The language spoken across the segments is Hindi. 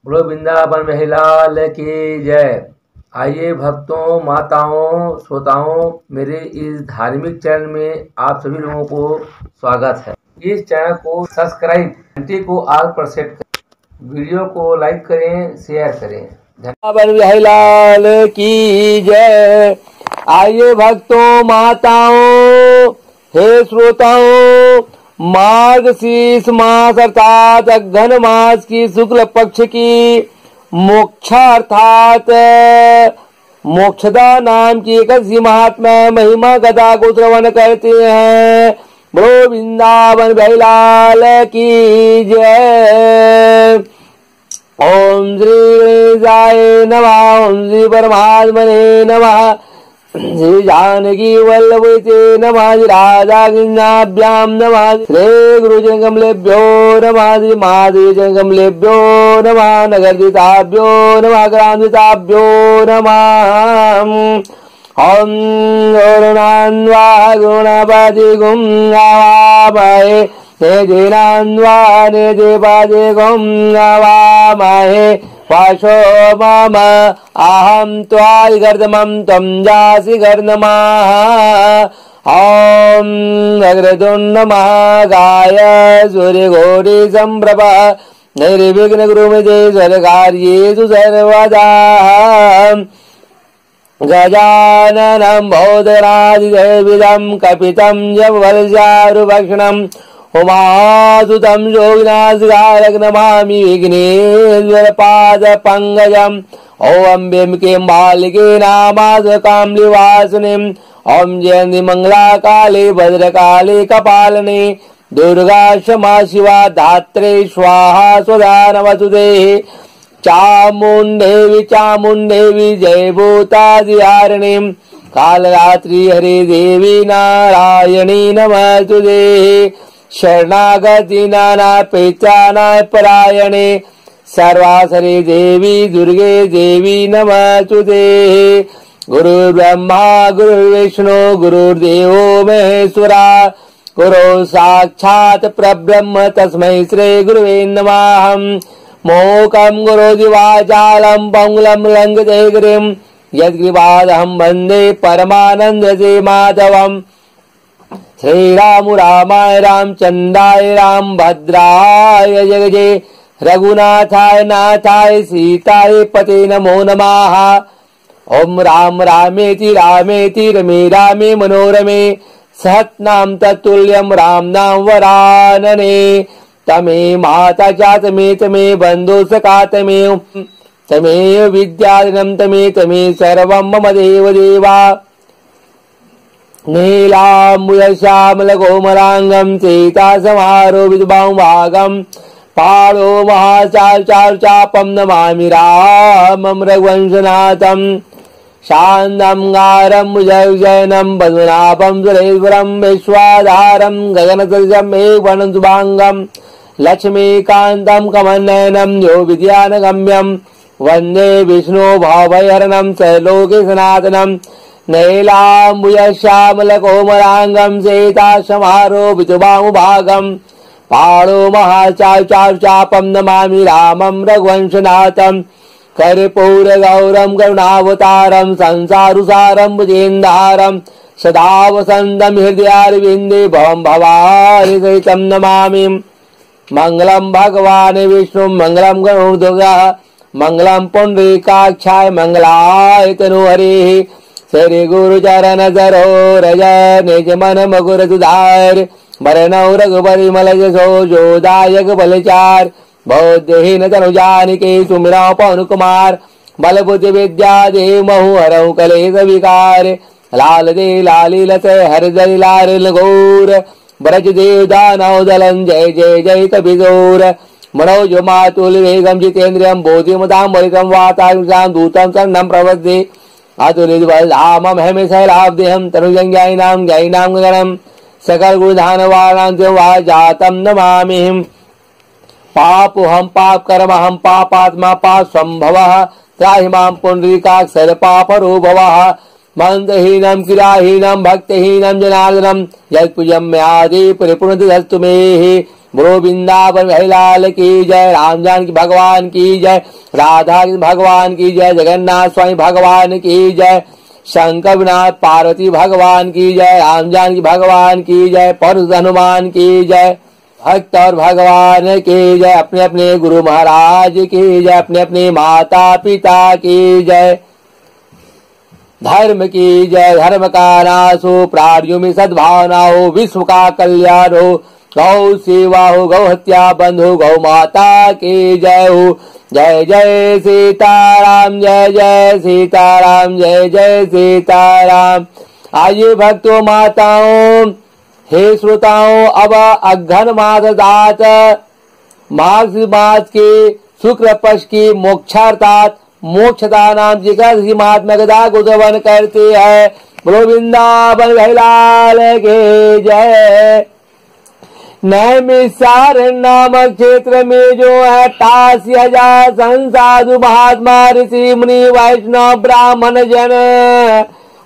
बोलो वृंदावन महिलाल की जय। आइए भक्तों, माताओं, श्रोताओं, मेरे इस धार्मिक चैनल में आप सभी लोगों को स्वागत है। इस चैनल को सब्सक्राइब, घंटी को ऑल पर सेट करें, वीडियो को लाइक करें, शेयर करें। वृंदावन महिलाल की जय। आइए भक्तों, माताओं, हे श्रोताओं, मार्गशीर्ष मास अर्थात अघन मास की शुक्ल पक्ष की मोक्षा अर्थात मोक्षदा नाम की एकादशी महात्मा महिमा कथा को श्रवण करते हैं। बोलो वृंदावन भैलाल की जय। ओम श्री गणेशाय नमः। ओम श्री परमात्मने नमः। श्री जानकी वल्लभते नमः। श्री राधा कृष्णाभ्याम नमः। श्री गुरुजन कमलेभ्यो नमः। श्री महादेव जन कमलेभ्यो नमः। नगरजिताभ्यो नमः। ग्रामजिताभ्यो नमः। ओम गरुणान्वा गुणपति गुं गवामहे तेजेनान्वा निधिपति गुं गवामहे वाशो मम अहं त्वायि गर्दमं त्वं जासि गर्दमः। ॐ अग्रतुण्ड महाकाय सूर्यकोटि सम्प्रभ निर्विघ्न कुरु मे सर्वकार्येषु सर्वदा। गजाननं भूतगणाधिसेवितं कपितं जपवलचारुभक्षणम् उमासुतं योगिनाथकारक नमामि विघ्नेश्वर पाद पंकजम्। ओम बिम्बके बालिके नामासकां निवासिनीं। ओम जयन्ती मंगला काली भद्रकाली कपालिनी दुर्गा क्षमा शिवा धात्रे स्वाहा स्वधा नमस्तुते। चामुण्डेवी जय भूतादिहारिणी कालरात्रि हरि देवी नारायणी नमस्तुते। शरणागति नाना पहचानाय परायणे सर्वासरे देवी दुर्गे देवी नमस्तुते। गुरु ब्रह्मा गुरु विष्णु गुरुर्देवो महेश्वरा गुरु साक्षात् परब्रह्म तस्मै श्री गुरुवे नमः। मोकं गुरुदिवाचालं पंगुलं लंघिते गिरिं यद्ग्रीवादहं वन्दे परमानन्दसे माधवम्। श्री राम रामाय रामचंद्राय राम भद्राय जगजे रघुनाथाय नाथाय सीताय पते नमो नमः। ओम राम रामेति रामेति रमे रामे मनोरमे सहस्रनाम तत्तुल्यं राम नाम वरानने। तमे माता च तमे बंधु सखा तमे विद्याधनं तमे सर्वं मम देव देवा। नीलाम्बुजश्यामल कोमलांगं सीता समारोपित बाहुभागं पाणो महाचारुचापं नमामि रामं रघुवंशनाथं। शान्तं गारं भुजगशयनं पद्मनाभं सुरेश्वरं विश्वाधारं गगनसदृशं मेघवर्णं शुभांगं लक्ष्मीकान्तं कमलनयनं यो विद्यानगम्यं वन्दे विष्णु भवभयहरणं सर्वलोके सनातनं। नैलाम्बुजश्यामल कोमलांगं सीता समारोपित बाहुभागं पाणो महाचारुचापं नमामि रामं रघुवंशनाथं। कर्पूरगौरं करुणावतारं संसारुसारं भुजेन्दारं सदा वसन्तं हृदयारविन्दे भवं भवानि सहितं नमामि। मंगलं भगवान् विष्णु मंगलं गरुड़ध्वजः मंगलं पुंडरीकाक्षाय मंगलाय तनूहरिः। श्री गुरु चरण सरोरज निज मन मकुर सुधार मरणौ रघुपति मल जसो जोदायक बलचार। बौद्धहीन तनु जानिके सुमिरौ पवन कुमार बल बुद्धि विद्या दे महु हरौ कलेश विकार। लाल दे लाली लसे हर जय लाल घोर ब्रज देव दानव दलन जय जय जय कपिशोर। मनोज मातुल वेगम जितेन्द्रियं बोधिमतां वरितं वातां दूतं सन्नं प्रवदे। अतुलिद्वल्धामं हेमिशैलाब्देहं तनुजं ज्ञायिनां गगनं सकल गुरुधानवाणां वा जातं नमामि। पापोऽहं पापकर्महं पापात्मा पापसंभवः त्राहि मां पुण्डरीकाक्ष सर्वपापरो भवः। मंत्रहीनं क्रियाहीनं भक्तिहीनं जनार्दनं यत्पूज्यं मयादि परिपूर्णतस्तु मे। बोलो वृंदावन बिहारी लाल की जय, राम जानकी भगवान की जय, राधा कृष्ण भगवान की जय, जगन्नाथ स्वामी भगवान की जय, शंकर विनाथ पार्वती भगवान की जय, राम जानकी भगवान की जय, परशुराम हनुमान की जय, भक्त और भगवान की जय, अपने अपने गुरु महाराज की जय, अपने अपने माता पिता की जय, धर्म की जय, धर्म का नाश हो, प्राणियों में सद्भावना हो, विश्व का कल्याण हो, गौ सेवा हो, गौ हत्या बंद हो, गौ माता की जय हो। जय जय सीताराम, जय जय सीताराम, जय जय सीताराम। आइए भक्तों माताओं, हे श्रोताओं, अब अघन मास दात माघ मास के शुक्ल पक्ष की मोक्षार्थात मोक्षदा नाम जी का महात्मा गदा को श्रवण करते हैं। बोलो वृंदावन बिहारी लाल के जय। नैमिषार नामक क्षेत्र में जो है 88,000 संसाधु महात्मा ऋषि मुनि वैष्णव ब्राह्मण जन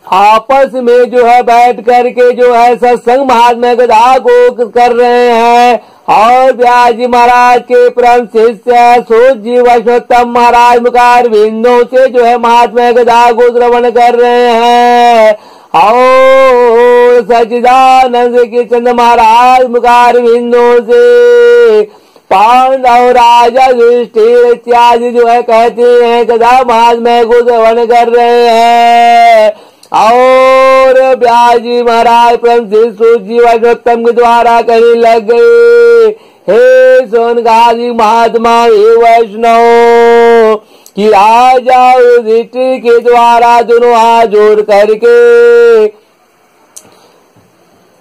आपस में जो है बैठ करके जो है सत्संग महात्मा गदा को कर रहे हैं। और व्यास जी महाराज के परम शिष्य सूत जी वैष्णोत्तम महाराज मुखार बिंदु से जो है महात्मा गदा को श्रवण कर रहे हैं। और सच्चिदानंद के चंद्र महाराज मुखार बिंदु से पांडव राजा युधिष्ठिर इत्यादि जो है कहते हैं गदा महात्मा को श्रवण कर रहे हैं। और व्यास जी महाराज परम सूत जी वैष्णोत्तम के द्वारा कहने लग गए, हे सोनकादि महात्मा हे वैष्णव कि राजा युधिष्ठिर के द्वारा दोनों हाथ जोड़ करके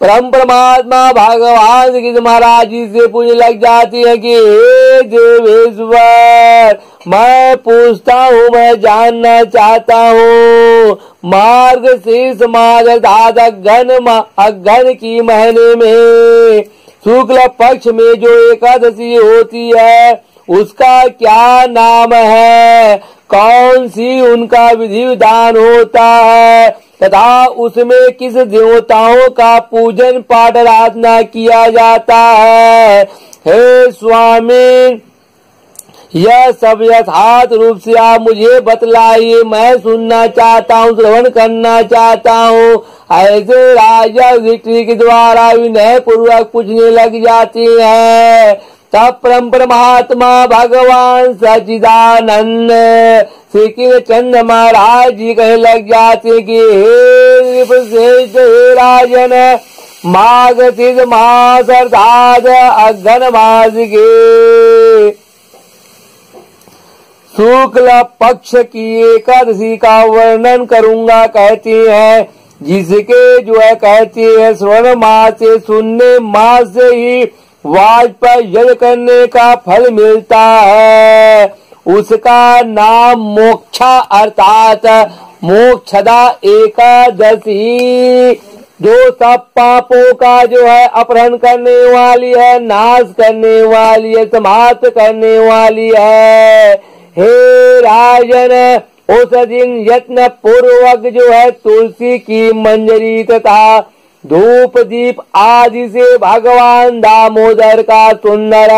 परम परमात्मा भगवान श्री कृष्ण महाराज जी से पूछने लग जाती है कि हे देवेश्वर, मैं पूछता हूँ, मैं जानना चाहता हूँ, मार्ग शीर्ष मार्ग अघन की महीने में शुक्ल पक्ष में जो एकादशी होती है उसका क्या नाम है, कौन सी उनका विधि विधान होता है तथा उसमें किस देवताओं का पूजन पाठ आराधना किया जाता है। हे स्वामी, यह सब यथार्थ रूप से आप मुझे बतलाइए, मैं सुनना चाहता हूँ, श्रवण करना चाहता हूँ। ऐसे राजा युधिष्ठिर के द्वारा विनय पूर्वक पूछने लग जाती है। तब परम परमात्मा भगवान सच्चिदानंद श्री कृष्ण चंद्र महाराज जी कहने लग जाते कि हे श्रेष्ठ, हे राजन, माघ शीर्ष मास अर्थात अघन मास के शुक्ल पक्ष की एकादशी का वर्णन करूंगा कहती है, जिसके जो है कहती है श्रवण मास से सुनने मास से ही वाजपेयी यज्ञ करने का फल मिलता है। उसका नाम मोक्षा अर्थात मोक्षदा एकादशी, जो सब पापों का जो है अपहरण करने वाली है, नाश करने वाली है, समाप्त करने वाली है। हे राजन, उस दिन यत्न पूर्वक जो है तुलसी की मंजरी तथा धूप दीप आदि से भगवान दामोदर का सुंदर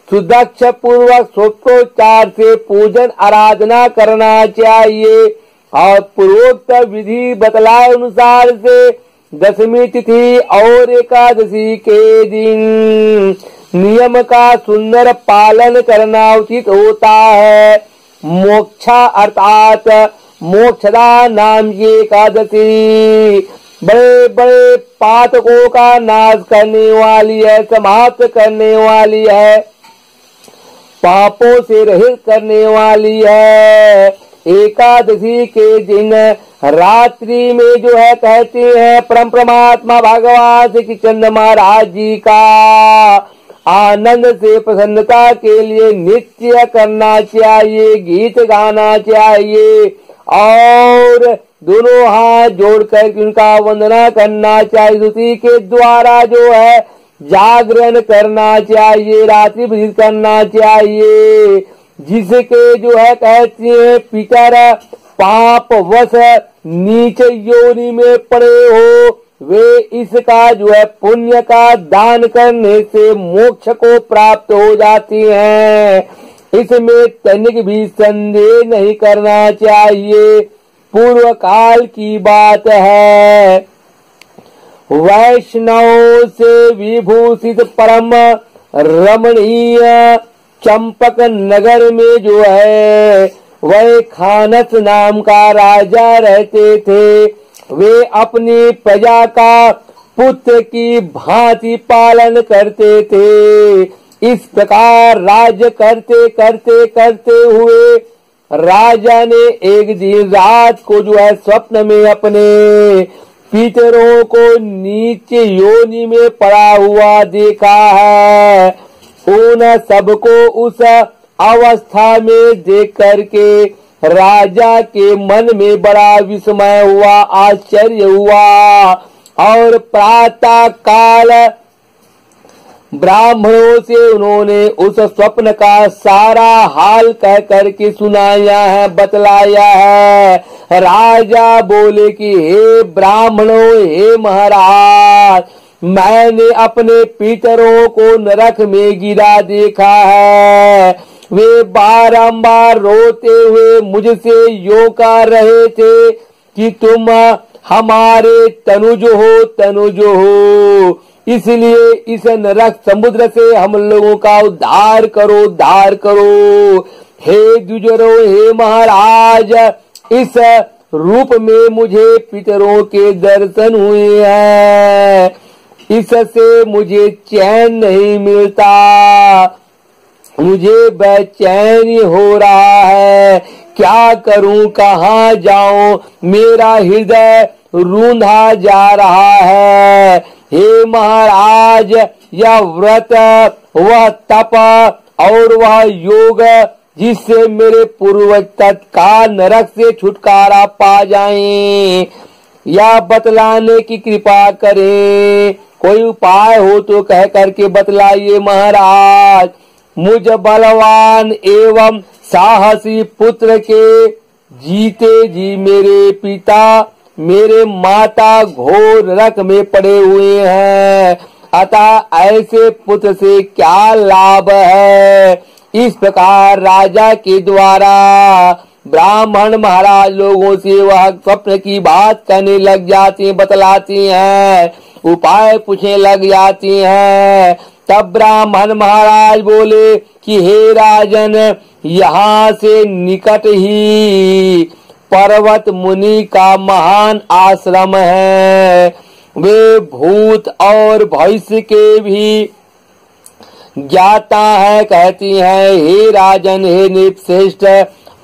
सुदक्ष पूर्वक सूत्रोच्चार से पूजन आराधना करना चाहिए। और पूर्वोक्त विधि बतलाए अनुसार से दशमी तिथि और एकादशी के दिन नियम का सुंदर पालन करना उचित होता है। मोक्षा अर्थात मोक्षदा नाम की एकादशी बड़े बड़े पातकों का नाश करने वाली है, समाप्त करने वाली है, पापों से रहित करने वाली है। एकादशी के दिन रात्रि में जो है कहते हैं परम परमात्मा भगवान श्री चंद्र महाराज जी का आनंद से प्रसन्नता के लिए नृत्य करना चाहिए, गीत गाना चाहिए और दोनों हाथ जोड़कर उनका वंदना करना चाहिए। स्तुति के द्वारा जो है जागरण करना चाहिए, रात्रि भ्रमण करना चाहिए, जिसके जो है कहते हैं पितर पाप वश नीचे योनि में पड़े हो वे इसका जो है पुण्य का दान करने से मोक्ष को प्राप्त हो जाती हैं। इसमें तनिक भी संदेह नहीं करना चाहिए। पूर्व काल की बात है। वैष्णव से विभूषित परम रमणीय चंपक नगर में जो है वह खानस नाम का राजा रहते थे। वे अपनी प्रजा का पुत्र की भांति पालन करते थे। इस प्रकार राज्य करते करते करते हुए राजा ने एक दिन रात को जो है स्वप्न में अपने पितरों को नीचे योनि में पड़ा हुआ देखा है। उन सबको उस अवस्था में देख करके राजा के मन में बड़ा विस्मय हुआ, आश्चर्य हुआ और प्रातः काल ब्राह्मणों से उन्होंने उस स्वप्न का सारा हाल कह करके सुनाया है, बतलाया है। राजा बोले कि हे ब्राह्मणों, हे महाराज, मैंने अपने पितरों को नरक में गिरा देखा है। वे बारंबार रोते हुए मुझसे यो कह रहे थे कि तुम हमारे तनुज हो, तनुज हो, इसलिए इस नरक समुद्र से हम लोगों का उद्धार करो, उद्धार करो। हे द्विजरो, हे महाराज, इस रूप में मुझे पितरों के दर्शन हुए हैं। इससे मुझे चैन नहीं मिलता, मुझे बेचैनी हो रहा है। क्या करूं, कहाँ जाऊं, मेरा हृदय रूंधा जा रहा है। हे महाराज, यह व्रत, वह तप और वह योग जिससे मेरे पूर्वज तत्काल नरक से छुटकारा पा जाएं, या बतलाने की कृपा करें। कोई उपाय हो तो कह करके बतलाइए महाराज। मुझ बलवान एवं साहसी पुत्र के जीते जी मेरे पिता, मेरे माता घोर नरक में पड़े हुए हैं, अतः ऐसे पुत्र से क्या लाभ है। इस प्रकार राजा के द्वारा ब्राह्मण महाराज लोगों से वह स्वप्न की बात कहने लग जाती हैं, बतलाती हैं, उपाय पूछने लग जाती हैं। तब ब्राह्मण महाराज बोले कि हे राजन, यहाँ से निकट ही पर्वत मुनि का महान आश्रम है। वे भूत और भविष्य के भी ज्ञाता है। कहती हैं, हे राजन, हे नृपश्रेष्ठ,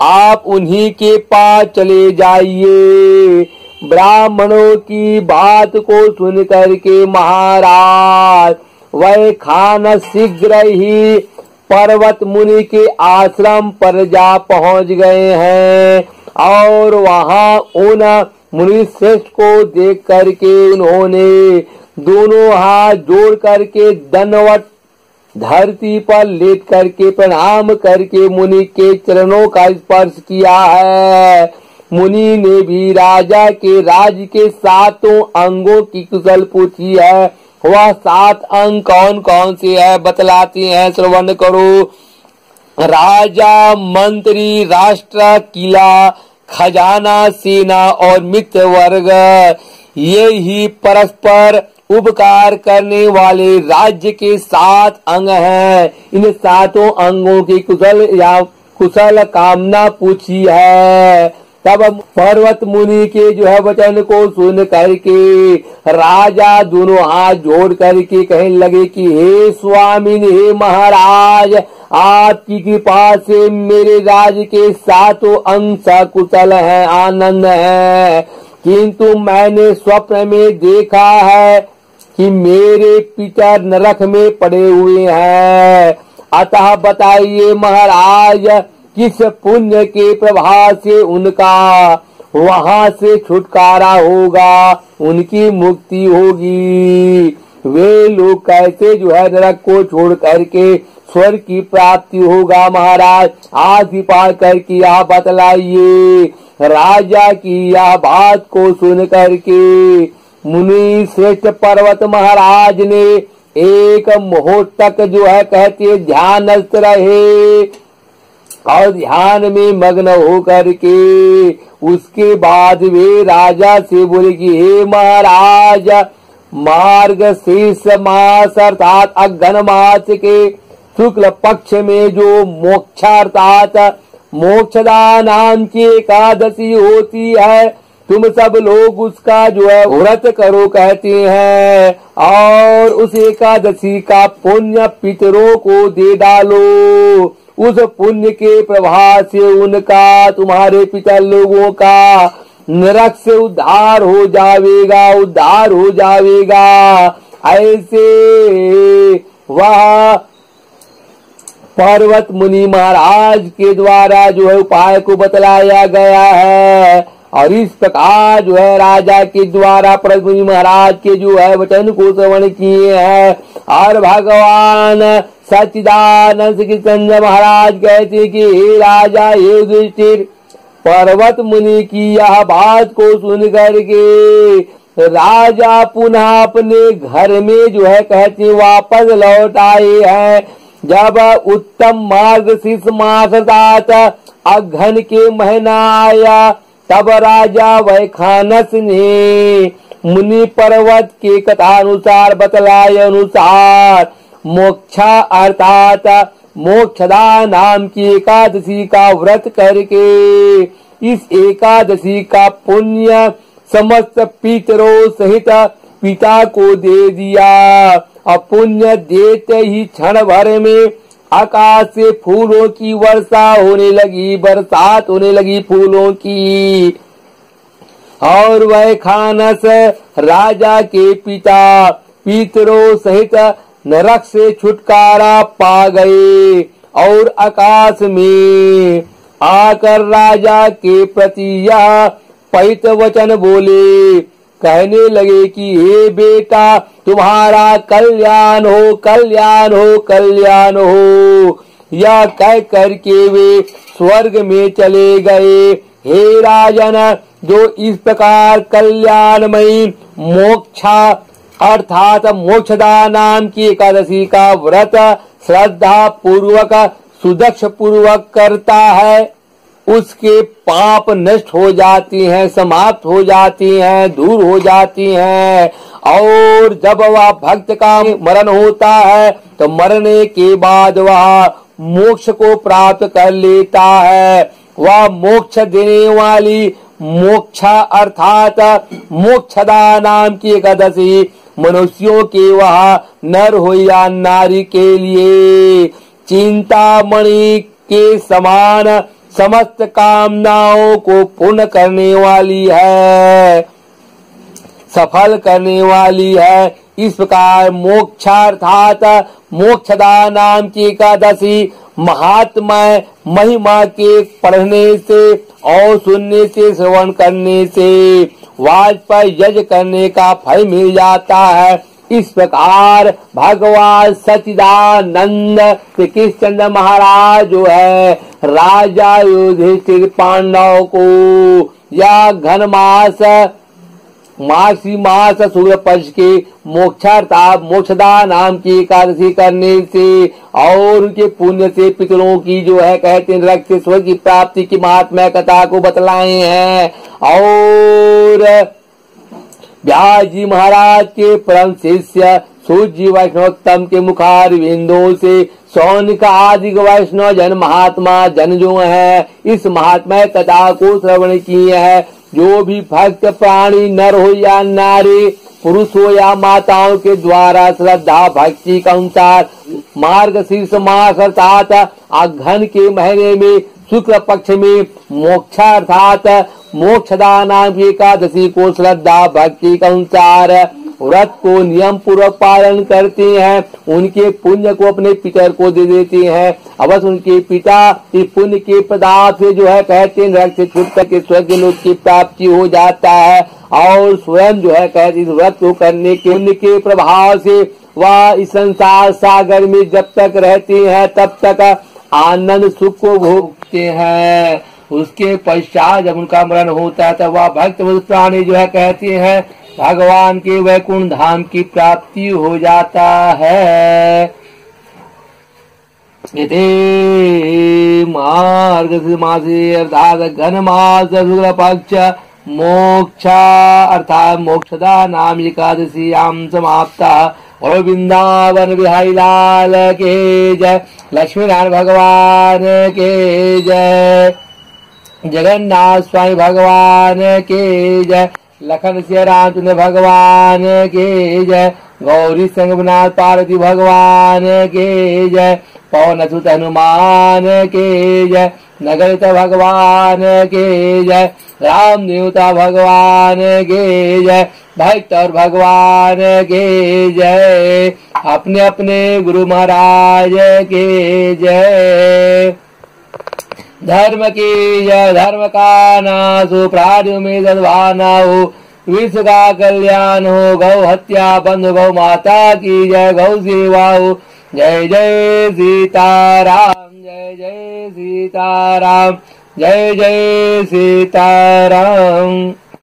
आप उन्हीं के पास चले जाइए। ब्राह्मणों की बात को सुन करके महाराज वह खान शीघ्र ही पर्वत मुनि के आश्रम पर जा पहुंच गए हैं और वहां उन मुनि श्रेष्ठ को देख करके उन्होंने दोनों हाथ जोड़ करके दंडवत धरती पर लेट करके प्रणाम करके मुनि के चरणों का स्पर्श किया है। मुनि ने भी राजा के राज्य के 7 अंगों की कुशल पूछी है। वह 7 अंग कौन कौन से है बतलाती हैं, श्रवण करो। राजा, मंत्री, राष्ट्र, किला, खजाना, सेना और मित्र वर्ग, ये ही परस्पर उपकार करने वाले राज्य के 7 अंग हैं। इन 7 अंगों की कुशल कामना पूछी है। तब पर्वत मुनि के जो है वचन को सुन करके राजा दोनों हाथ जोड़ करके कहने लगे कि हे स्वामी, हे महाराज, आपकी कृपा से मेरे राज्य के 7 अंग सकुशल हैं, आनंद है। किंतु मैंने स्वप्न में देखा है कि मेरे पिता नरक में पड़े हुए हैं। अतः बताइए महाराज, किस पुण्य के प्रभाव से उनका वहां से छुटकारा होगा, उनकी मुक्ति होगी। वे लोग कैसे जो है नरक को छोड़ करके स्वर्ग की प्राप्ति होगा महाराज, आज कृपा करके आप बतलाइए। राजा की यह बात को सुन करके मुनि श्रेष्ठ पर्वत महाराज ने एक मुहूर्त तक जो है कहते ध्यानस्थ रहे और ध्यान में मग्न होकर के उसके बाद वे राजा से बोले कि हे महाराज, मार्गशीर्ष मास अर्थात अघन मास के शुक्ल पक्ष में जो मोक्षार्थात मोक्षदा नाम की एकादशी होती है, तुम सब लोग उसका जो है व्रत करो कहते हैं और उस एकादशी का पुण्य पितरों को दे डालो। उस पुण्य के प्रभाव से उनका तुम्हारे पितर लोगों का नरक से उद्धार हो जाएगा। ऐसे वह पर्वत मुनि महाराज के द्वारा जो है उपाय को बतलाया गया है और इस प्रकार जो है राजा के द्वारा पर्वत मुनि महाराज के जो है वचन को श्रवण किए हैं। और भगवान सच्चिदानंद कृष्ण महाराज कहते कि हे राजा, हे युधिष्ठिर, पर्वत मुनि की यह बात को सुन करके राजा पुनः अपने घर में जो है कहते वापस लौट आए हैं। जब उत्तम मार्गशीर्ष मास अघन के महीना आया, तब राजा वैखानस ने मुनि पर्वत के कथा अनुसार बतलाए अनुसार मोक्षा अर्थात मोक्षदा नाम की एकादशी का व्रत करके इस एकादशी का पुण्य समस्त पितरों सहित पिता को दे दिया और पुण्य देते ही क्षण भर में आकाश से फूलों की वर्षा होने लगी, बरसात होने लगी फूलों की। और वह खानस राजा के पिता पितरों सहित नरक से छुटकारा पा गए और आकाश में आकर राजा के प्रति यह पवित वचन बोले, कहने लगे कि हे बेटा, तुम्हारा कल्याण हो, कल्याण हो, कल्याण हो। यह कह करके वे स्वर्ग में चले गए। हे राजन, जो इस प्रकार कल्याणमयी मोक्षा अर्थात मोक्षदा नाम की एकादशी का व्रत श्रद्धा पूर्वक सुदक्ष पूर्वक करता है, उसके पाप नष्ट हो जाती हैं, समाप्त हो जाती हैं, दूर हो जाती हैं। और जब वह भक्त का मरण होता है तो मरने के बाद वह मोक्ष को प्राप्त कर लेता है। वह मोक्ष देने वाली मोक्षा अर्थात मोक्षदा नाम की एकादशी मनुष्यों के वह नर हो या नारी के लिए चिंतामणि के समान समस्त कामनाओं को पूर्ण करने वाली है, सफल करने वाली है। इस प्रकार मोक्षार्थात मोक्षदा नाम की एकादशी महात्मय महिमा के पढ़ने से और सुनने से, श्रवण करने से वाजपेयी यज्ञ करने का फल मिल जाता है। इस प्रकार भगवान सच्चिदानंद श्री कृष्ण महाराज जो है राजा युधिष्ठिर पांडव को या घन मास मासी मास शुक्ल पक्ष के मोक्षार्थात मोक्षदा नाम की एकादशी करने से और उनके पुण्य से पितरों की जो है कहते हैं नरक से स्वर्ग की प्राप्ति की महात्म्य कथा को बतलाए हैं। और व्यास जी महाराज के परम शिष्य सूर्य वैष्णवोत्तम के मुखार बिंदुओं से सौनिक आदि वैष्णव जन महात्मा जन जो है इस महात्मा कथा को श्रवण किए हैं। जो भी भक्त प्राणी नर हो या नारी, पुरुष हो या माताओं के द्वारा श्रद्धा भक्ति का अनुसार मार्गशीर्ष मास अर्थात अघन के महीने में शुक्ल पक्ष में मोक्षार्थात मोक्षदा नाम की एकादशी को श्रद्धा भक्ति के अनुसार व्रत को नियम पूर्वक पालन करते हैं, उनके पुण्य को अपने पितर को दे देते हैं। अवश्य उनके पिता इस पुण्य के प्रदान से जो है कहते हैं नरक से छूट करके स्वर्ग लोक की प्राप्ति हो जाता है। और स्वयं जो है कहते इस व्रत को करने के पुण्य के प्रभाव से वह इस संसार सागर में जब तक रहते हैं तब तक आनंद सुख को भोगते हैं। उसके पश्चात जब उनका मरण होता है तब वह भक्त प्राणी जो है कहते हैं भगवान के वैकुंठ धाम की प्राप्ति हो जाता है। इति मार्गशीर्ष मासे अर्थात घन मास शुक्ल पक्ष मोक्षा अर्थात मोक्षदा नाम एकादशीयाम समाप्ता। और वृंदावन बिहारी लाल के जय, लक्ष्मी नारायण भगवान के जय, जगन्नाथ स्वामी भगवान के जय, लखन सिंह रामचंद्र भगवान के जय, गौरी संगनाथ पार्वती भगवान के जय, पवन सुत हनुमान के जय, नगरित भगवान के जय, राम देवता भगवान के जय, भक्त और भगवान के जय, अपने अपने गुरु महाराज के जय। धर्म की जय, धर्म का नाश हो, प्राणियों में सद्भावना हो, विश्व का कल्याण हो, गौ हत्या बंद, गौ माता की जय, गौ सेवा हो। जय जय सीताराम, जय जय सीताराम, जय जय सीताराम।